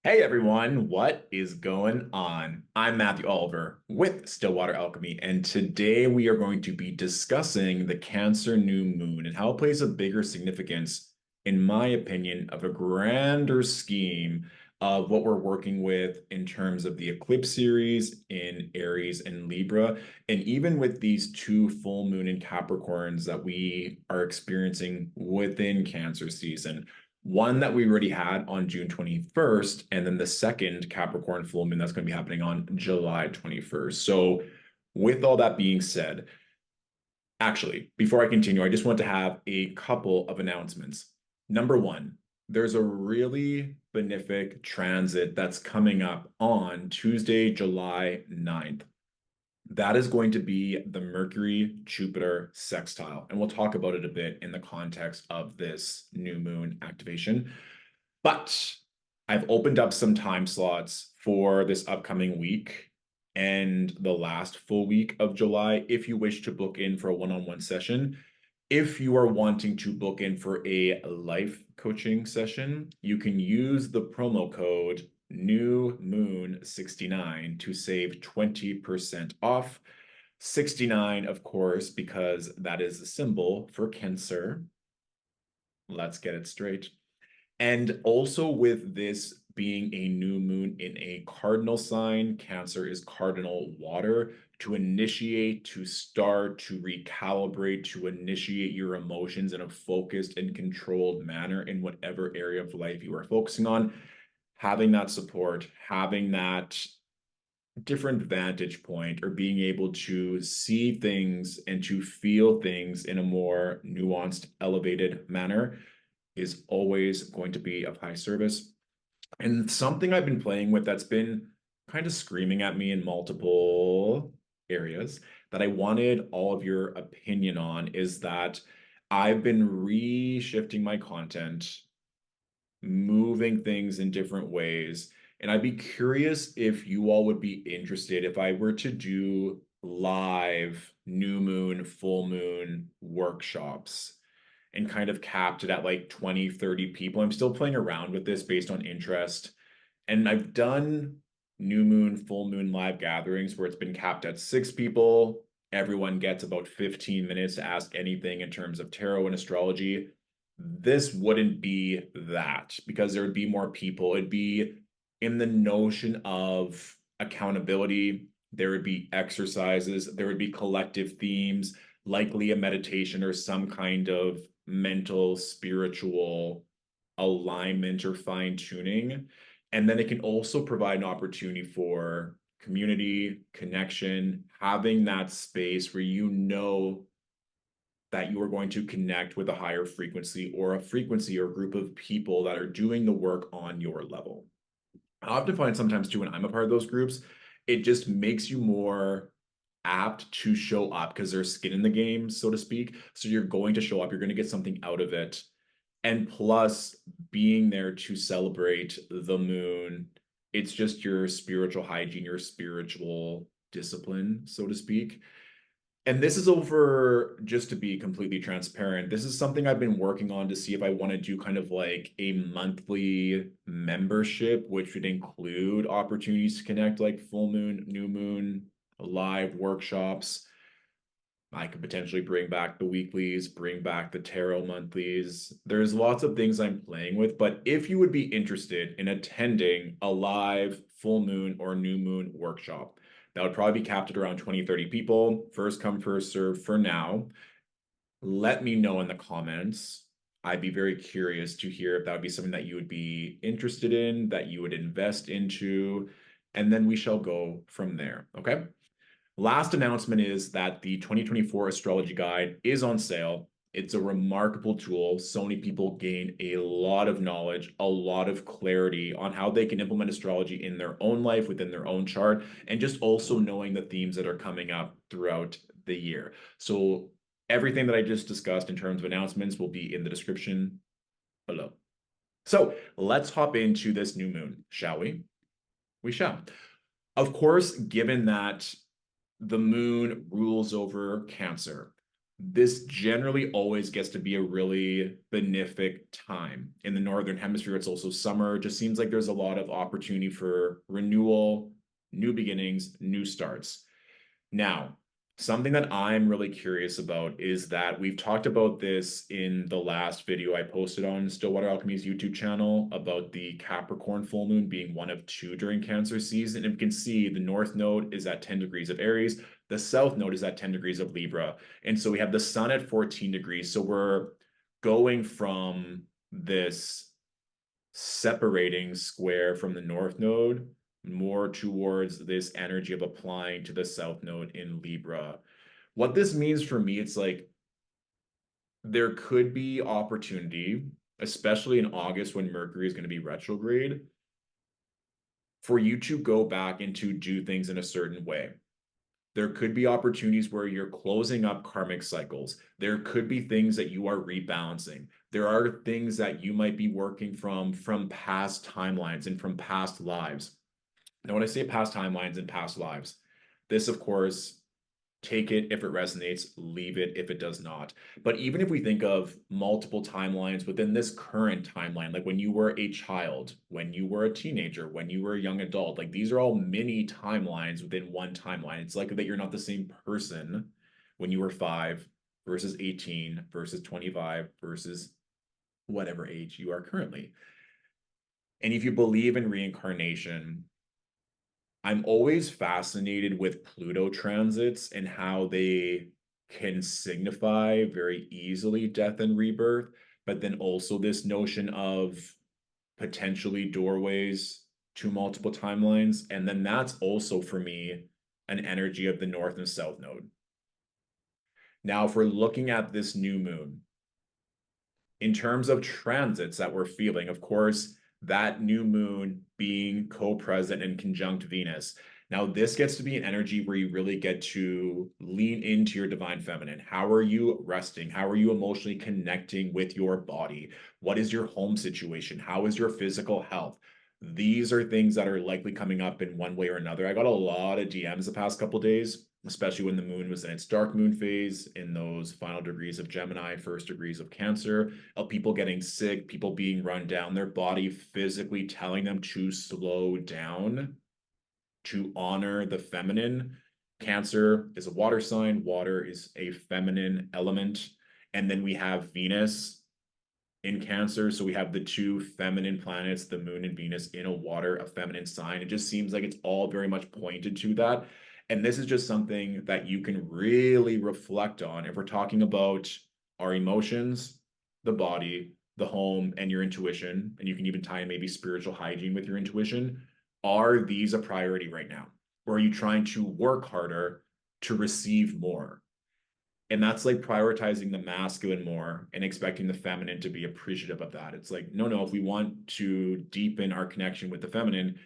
Hey everyone, what is going on? I'm Matthew Oliver with Stillwater Alchemy, and today we are going to be discussing the Cancer new moon and how it plays a bigger significance, in my opinion, of a grander scheme of what we're working with in terms of the eclipse series in Aries and Libra, and even with these two full moon in Capricorns that we are experiencing within Cancer season. One that we already had on June 21st, and then the second Capricorn full moon that's going to be happening on July 21st. So, with all that being said, actually, before I continue, I just want to have a couple of announcements. Number one, there's a really benefic transit that's coming up on Tuesday, July 9th. That is going to be the Mercury Jupiter sextile. And we'll talk about it a bit in the context of this new moon activation. But I've opened up some time slots for this upcoming week and the last full week of July if you wish to book in for a one-on-one session. If you are wanting to book in for a life coaching session, you can use the promo code New Moon 69 to save 20% off. 69, of course, because that is the symbol for Cancer. Let's get it straight. And also, with this being a new moon in a cardinal sign, Cancer is cardinal water. To initiate, to start, to recalibrate, to initiate your emotions in a focused and controlled manner in whatever area of life you are focusing on. Having that support, having that different vantage point, or being able to see things and to feel things in a more nuanced, elevated manner is always going to be of high service. And something I've been playing with that's been kind of screaming at me in multiple areas that I wanted all of your opinion on is that I've been reshifting my content, moving things in different ways. And I'd be curious if you all would be interested if I were to do live new moon, full moon workshops and kind of capped it at like 20, 30 people. I'm still playing around with this based on interest. And I've done new moon, full moon live gatherings where it's been capped at 6 people. Everyone gets about 15 minutes to ask anything in terms of tarot and astrology. This wouldn't be that because there would be more people. It'd be in the notion of accountability. There would be exercises, there would be collective themes, likely a meditation or some kind of mental, spiritual alignment or fine tuning. And then it can also provide an opportunity for community, connection, having that space where you know that you are going to connect with a higher frequency or a frequency or group of people that are doing the work on your level. I often find sometimes too, when I'm a part of those groups, it just makes you more apt to show up because there's skin in the game, so to speak. So you're going to show up, you're going to get something out of it. And plus, being there to celebrate the moon, it's just your spiritual hygiene, your spiritual discipline, so to speak. And this is over, just to be completely transparent, this is something I've been working on to see if I want to do kind of like a monthly membership, which would include opportunities to connect like full moon, new moon, live workshops. I could potentially bring back the weeklies, bring back the tarot monthlies. There's lots of things I'm playing with, but if you would be interested in attending a live full moon or new moon workshop, that would probably be capped at around 20, 30 people. First come, first serve for now. Let me know in the comments. I'd be very curious to hear if that would be something that you would be interested in, that you would invest into, and then we shall go from there. Okay. Last announcement is that the 2024 astrology guide is on sale. It's a remarkable tool. So many people gain a lot of knowledge, a lot of clarity on how they can implement astrology in their own life, within their own chart, and just also knowing the themes that are coming up throughout the year. So everything that I just discussed in terms of announcements will be in the description below. So let's hop into this new moon, shall we? We shall. Of course, given that the moon rules over Cancer, this generally always gets to be a really benefic time. In the Northern Hemisphere, it's also summer. It just seems like there's a lot of opportunity for renewal, new beginnings, new starts. Now, something that I'm really curious about is that we've talked about this in the last video I posted on Stillwater Alchemy's YouTube channel about the Capricorn full moon being one of two during Cancer season. And you can see the North Node is at 10 degrees of Aries, the South Node is at 10 degrees of Libra. And so we have the Sun at 14 degrees. So we're going from this separating square from the North Node more towards this energy of applying to the South Node in Libra. What this means for me, it's like there could be opportunity, especially in August when Mercury is going to be retrograde, for you to go back and to do things in a certain way. There could be opportunities where you're closing up karmic cycles. There could be things that you are rebalancing. There are things that you might be working from past timelines and from past lives. Now, when I say past timelines and past lives, this, of course, take it if it resonates, leave it if it does not. But even if we think of multiple timelines within this current timeline, like when you were a child, when you were a teenager, when you were a young adult, like these are all mini timelines within one timeline. It's likely that you're not the same person when you were 5 versus 18 versus 25 versus whatever age you are currently. And if you believe in reincarnation, I'm always fascinated with Pluto transits and how they can signify very easily death and rebirth, but then also this notion of potentially doorways to multiple timelines. And then that's also for me an energy of the North and South Node. Now, if we're looking at this new moon, in terms of transits that we're feeling, of course, that new moon being co-present and conjunct Venus. Now, this gets to be an energy where you really get to lean into your divine feminine. How are you resting? How are you emotionally connecting with your body? What is your home situation? How is your physical health? These are things that are likely coming up in one way or another. I got a lot of DMs the past couple of days, especially when the moon was in its dark moon phase, in those final degrees of Gemini, first degrees of Cancer, of people getting sick, people being run down, their body physically telling them to slow down, to honor the feminine. Cancer is a water sign, water is a feminine element. And then we have Venus in Cancer. So we have the two feminine planets, the moon and Venus in a water, a feminine sign. It just seems like it's all very much pointed to that. And this is just something that you can really reflect on if we're talking about our emotions, the body, the home, and your intuition. And you can even tie in maybe spiritual hygiene with your intuition. Are these a priority right now? Or are you trying to work harder to receive more? And that's like prioritizing the masculine more and expecting the feminine to be appreciative of that. It's like, no, if we want to deepen our connection with the feminine,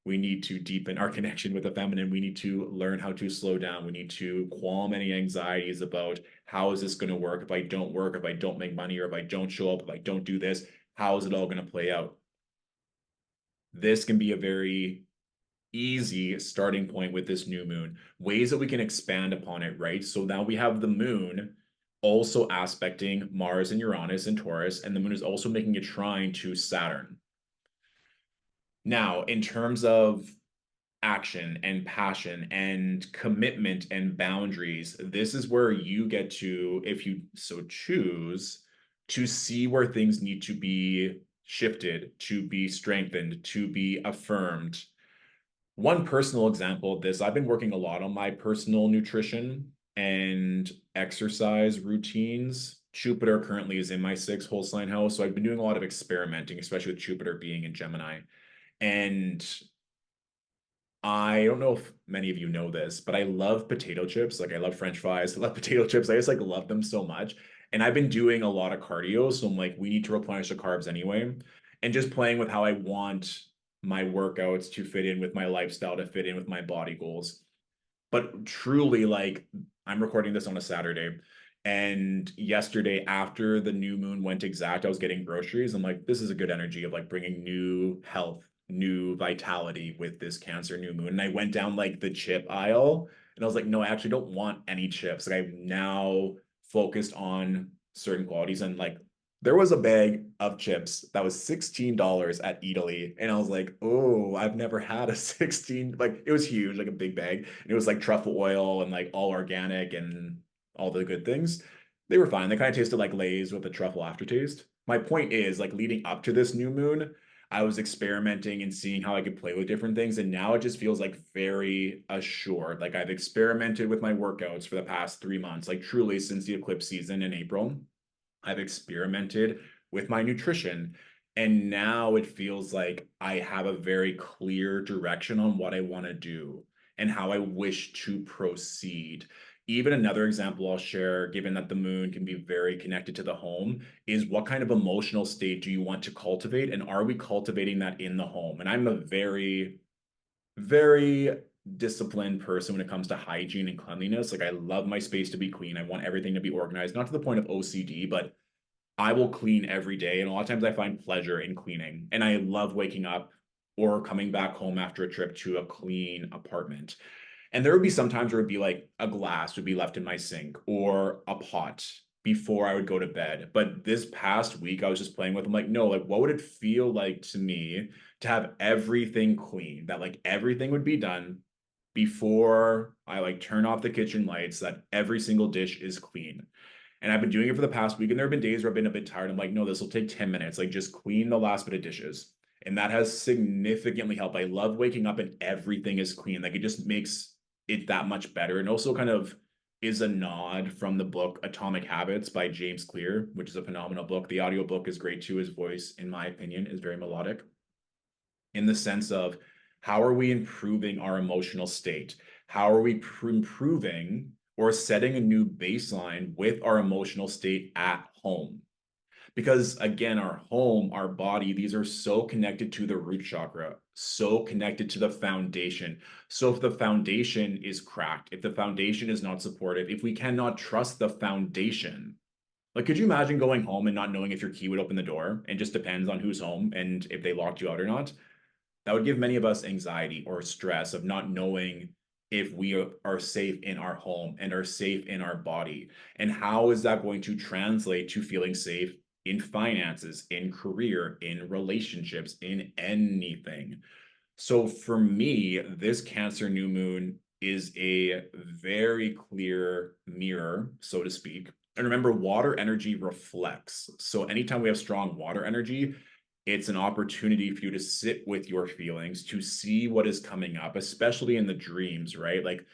we need to deepen our connection with the feminine. We need to learn how to slow down. We need to qualm any anxieties about how is this going to work if I don't work, if I don't make money, or if I don't show up, if I don't do this, how is it all going to play out? This can be a very easy starting point with this new moon, ways that we can expand upon it, right? So now we have the moon also aspecting Mars and Uranus and Taurus, and the moon is also making a trine to Saturn. Now, in terms of action and passion and commitment and boundaries, this is where you get to, if you so choose, to see where things need to be shifted, to be strengthened, to be affirmed. One personal example of this, I've been working a lot on my personal nutrition and exercise routines. Jupiter currently is in my 6th whole sign house, so I've been doing a lot of experimenting, especially with Jupiter being in Gemini. And I don't know if many of you know this, but I love potato chips. Like I love French fries. I love potato chips. I just like love them so much. And I've been doing a lot of cardio. So I'm like, we need to replenish the carbs anyway. And just playing with how I want my workouts to fit in with my lifestyle, to fit in with my body goals. But truly, like I'm recording this on a Saturday. And yesterday, after the new moon went exact, I was getting groceries. I'm like, this is a good energy of like bringing new health, new vitality with this Cancer new moon. And I went down like the chip aisle and I was like, no, I actually don't want any chips. Like I'm now focused on certain qualities. And like, there was a bag of chips that was $16 at Italy. And I was like, oh, I've never had a 16, like it was huge, like a big bag. And it was like truffle oil and like all organic and all the good things. They were fine. They kind of tasted like Lay's with a truffle aftertaste. My point is, like leading up to this new moon, I was experimenting and seeing how I could play with different things. And now it just feels like very assured. Like I've experimented with my workouts for the past 3 months, like truly since the eclipse season in April. I've experimented with my nutrition. And now it feels like I have a very clear direction on what I want to do and how I wish to proceed. Even another example I'll share, given that the moon can be very connected to the home, is what kind of emotional state do you want to cultivate? And are we cultivating that in the home? And I'm a very, very disciplined person when it comes to hygiene and cleanliness. Like I love my space to be clean. I want everything to be organized, not to the point of OCD, but I will clean every day. And a lot of times I find pleasure in cleaning. And I love waking up or coming back home after a trip to a clean apartment. And there would be some times where it'd be like a glass would be left in my sink or a pot before I would go to bed. But this past week, I was just playing with, I'm like, no, like, what would it feel like to me to have everything clean? That like everything would be done before I like turn off the kitchen lights, that every single dish is clean. And I've been doing it for the past week. And there have been days where I've been a bit tired. I'm like, no, this will take 10 minutes. Like, just clean the last bit of dishes. And that has significantly helped. I love waking up and everything is clean. Like, it just makes it that much better. And also, kind of is a nod from the book Atomic Habits by James Clear, which is a phenomenal book. The audiobook is great too. His voice, in my opinion, is very melodic in the sense of how are we improving our emotional state? How are we improving or setting a new baseline with our emotional state at home? Because again, our home, our body, these are so connected to the root chakra, so connected to the foundation. So if the foundation is cracked, if the foundation is not supportive, if we cannot trust the foundation, like could you imagine going home and not knowing if your key would open the door and just depends on who's home and if they locked you out or not? That would give many of us anxiety or stress of not knowing if we are safe in our home and are safe in our body. And how is that going to translate to feeling safe in finances, in career, in relationships, in anything? So for me, this Cancer new moon is a very clear mirror, so to speak. And remember, water energy reflects. So anytime we have strong water energy, it's an opportunity for you to sit with your feelings, to see what is coming up, especially in the dreams, right? Like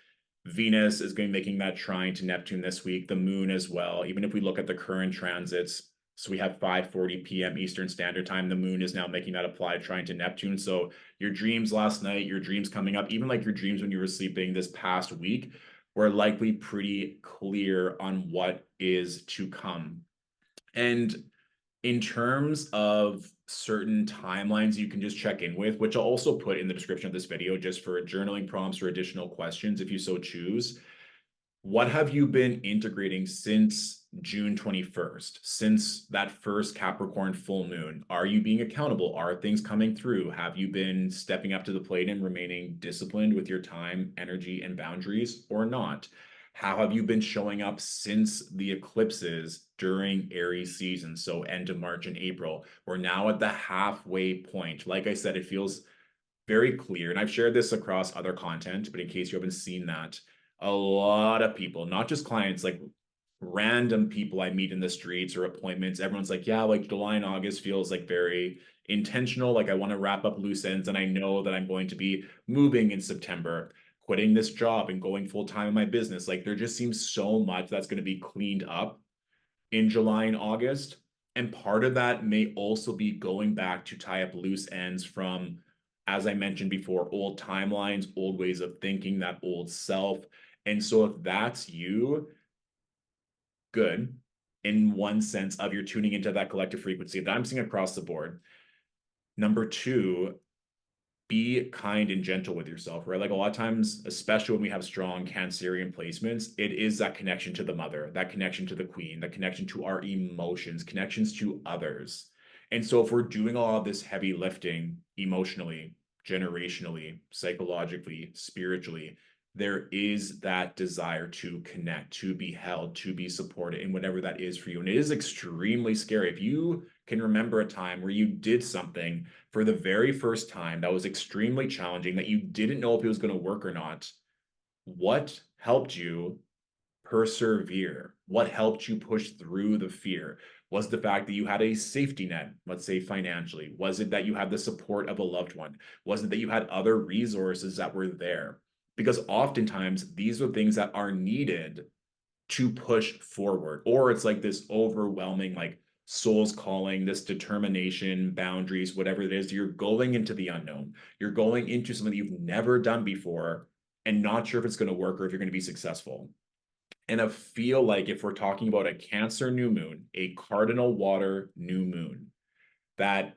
Venus is going to be making that trine to Neptune this week, the moon as well. Even if we look at the current transits, so we have 5:40 p.m. Eastern Standard Time. The moon is now making that applied trine to Neptune. So your dreams last night, your dreams coming up, even like your dreams when you were sleeping this past week, were likely pretty clear on what is to come. And in terms of certain timelines you can just check in with, which I'll also put in the description of this video just for journaling prompts or additional questions if you so choose. What have you been integrating since June 21st, since that first Capricorn full moon? Are you being accountable? Are things coming through? Have you been stepping up to the plate and remaining disciplined with your time, energy, and boundaries or not? How have you been showing up since the eclipses during Aries season? So end of March and April. We're now at the halfway point. Like I said, it feels very clear. And I've shared this across other content, but in case you haven't seen that, a lot of people, not just clients, like random people I meet in the streets or appointments, everyone's like, yeah, like July and August feels like very intentional. Like I want to wrap up loose ends and I know that I'm going to be moving in September, quitting this job and going full time in my business. Like there just seems so much that's going to be cleaned up in July and August. And part of that may also be going back to tie up loose ends from, as I mentioned before, old timelines, old ways of thinking, that old self. And so if that's you, good in one sense of you're tuning into that collective frequency that I'm seeing across the board. Number two, be kind and gentle with yourself, right? Like a lot of times, especially when we have strong Cancerian placements, it is that connection to the mother, that connection to the queen, that connection to our emotions, connections to others. And so if we're doing all of this heavy lifting emotionally, generationally, psychologically, spiritually, there is that desire to connect, to be held, to be supported in whatever that is for you. And it is extremely scary. If you can remember a time where you did something for the very first time that was extremely challenging, that you didn't know if it was going to work or not, what helped you persevere? What helped you push through the fear? Was the fact that you had a safety net, let's say financially? Was it that you had the support of a loved one? Was it that you had other resources that were there? Because oftentimes these are things that are needed to push forward, or it's like this overwhelming, like soul's calling, this determination, boundaries, whatever it is. You're going into the unknown. You're going into something you've never done before and not sure if it's going to work or if you're going to be successful. And I feel like if we're talking about a Cancer new moon, a cardinal water new moon, that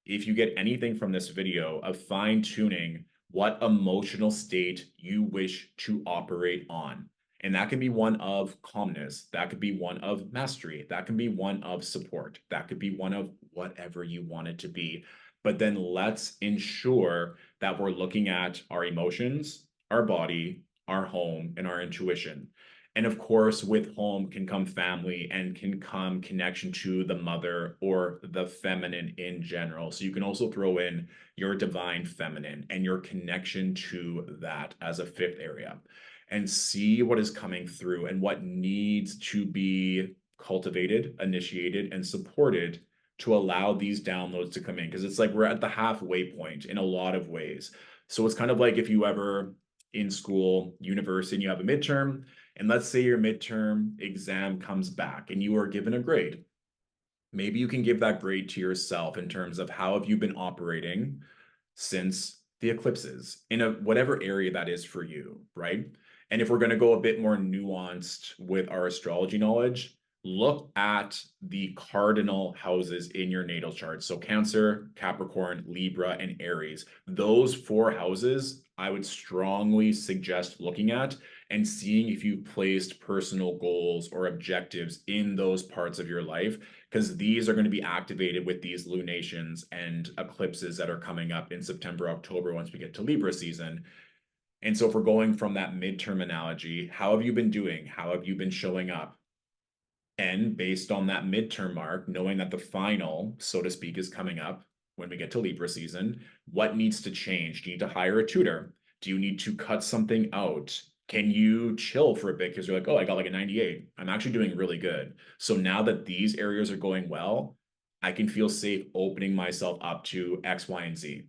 if you get anything from this video of fine tuning what emotional state you wish to operate on. And that can be one of calmness. That could be one of mastery. That can be one of support. That could be one of whatever you want it to be. But then let's ensure that we're looking at our emotions, our body, our home, and our intuition. And of course, with home can come family and can come connection to the mother or the feminine in general. So you can also throw in your divine feminine and your connection to that as a fifth area and see what is coming through and what needs to be cultivated, initiated, and supported to allow these downloads to come in. Because it's like we're at the halfway point in a lot of ways. So it's kind of like if you ever in school, university, and you have a midterm, and let's say your midterm exam comes back and you are given a grade. Maybe you can give that grade to yourself in terms of how have you been operating since the eclipses in a whatever area that is for you, right? And if we're going to go a bit more nuanced with our astrology knowledge, look at the cardinal houses in your natal chart. So Cancer, Capricorn, Libra, and Aries. Those four houses, I would strongly suggest looking at and seeing if you've placed personal goals or objectives in those parts of your life, because these are going to be activated with these lunations and eclipses that are coming up in September, October, once we get to Libra season. And so if we're going from that midterm analogy, how have you been doing? How have you been showing up? And based on that midterm mark, knowing that the final, so to speak, is coming up when we get to Libra season, what needs to change? Do you need to hire a tutor? Do you need to cut something out? Can you chill for a bit because you're like, oh, I got like a 98. I'm actually doing really good. So now that these areas are going well, I can feel safe opening myself up to X, Y, and Z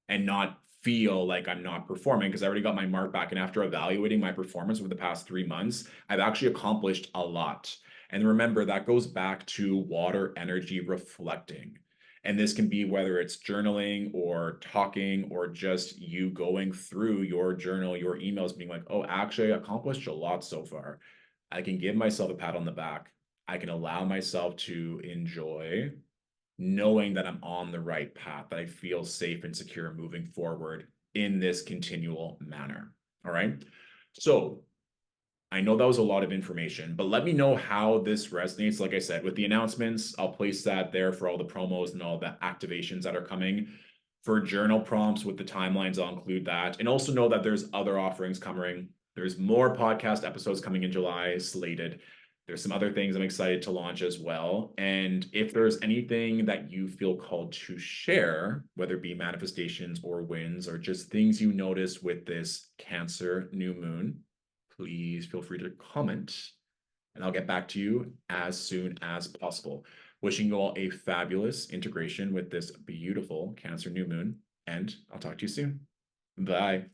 and not feel like I'm not performing because I already got my mark back. And after evaluating my performance over the past 3 months, I've actually accomplished a lot. And remember, that goes back to water energy reflecting. And this can be whether it's journaling or talking or just you going through your journal, your emails, being like, oh, actually, I accomplished a lot so far. I can give myself a pat on the back. I can allow myself to enjoy knowing that I'm on the right path, that I feel safe and secure moving forward in this continual manner. All right. So I know that was a lot of information, but let me know how this resonates. Like I said, with the announcements, I'll place that there for all the promos and all the activations that are coming. For journal prompts with the timelines, I'll include that. And also know that there's other offerings coming. There's more podcast episodes coming in July slated. There's some other things I'm excited to launch as well. And if there's anything that you feel called to share, whether it be manifestations or wins or just things you notice with this Cancer new moon, please feel free to comment and I'll get back to you as soon as possible. Wishing you all a fabulous integration with this beautiful Cancer new moon, and I'll talk to you soon. Bye.